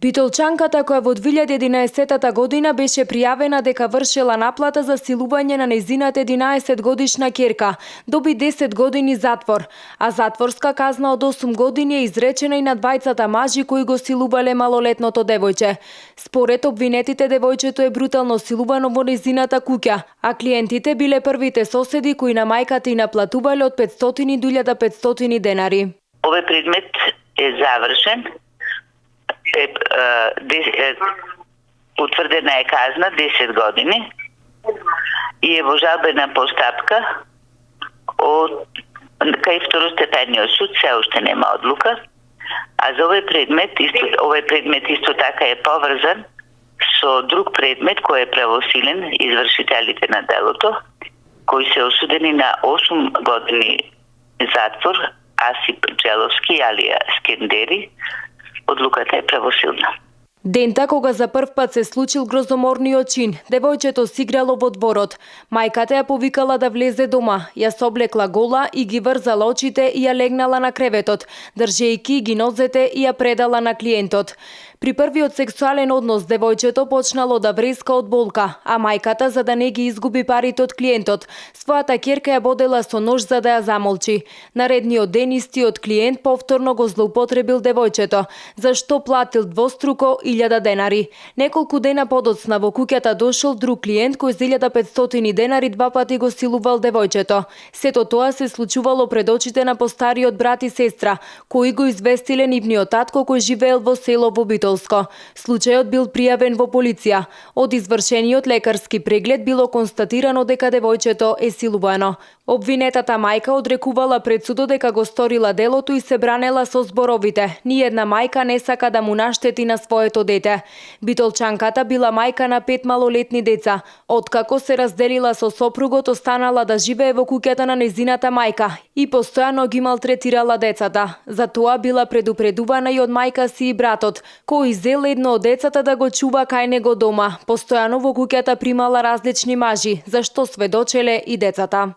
Битолчанката која во 2011 година беше пријавена дека вршела наплата за силување на нејзината 11 годишна ќерка, доби 10 години затвор, а затворска казна од 8 години е изречена и на двајцата мажи кои го силувале малолетното девојче. Според обвинетите, девојчето е брутално силувано во нејзината куќа, а клиентите биле првите соседи кои на мајката и наплатувале од 500 до 1500 денари. Овој предмет е завршен. Утврдена е казна 10 години и е во жалбена постапка кај второстепениот суд. Се уште нема одлука, а за овој предмет исто така е поврзан со друг предмет кој е правосилен, извршителите на делото, кои се осудени на 8 години затвор, Асип Джеловски алија Скендери. Одлуката е правосилна. Дента кога за прв пат се случил грозоморниот чин, девојчето си играло во дворот. Мајката ја повикала да влезе дома, ја соблекла гола и ги врзала очите и ја легнала на креветот, држејќи ги нозете и ја предала на клиентот. При првиот сексуален однос девојчето почнало да вреска од болка, а мајката, за да не ги изгуби парите од клиентот, својата ќерка ја бодела со нож за да ја замолчи. Наредниот ден истиот клиент повторно го злоупотребил девојчето, за што платил двоструко 1000 денари. Неколку дена подоцна во куќата дошол друг клиент кој за 1500 денари 2 пати го силувал девојчето. Сето тоа се случувало пред очите на постариот брат и сестра, кои го известиле нивниот татко кој живеел во село во Битолско. Случајот бил пријавен во полиција. Од извршениот лекарски преглед било констатирано дека девојчето е силувано. Обвинетата мајка одрекувала пред судот дека го сторила делото и се бранела со зборовите: "Ниедна мајка не сака да му наштети на своето дете." Битолчанката била мајка на 5 малолетни деца. Откако се разделила со сопругот, останала да живее во куќата на нејзината мајка и постојано ги малтретирала децата. За тоа била предупредувана и од мајка си и братот, кој зел едно од децата да го чува кај него дома. Постојано во куќата примала различни мажи, за што сведочеле и децата.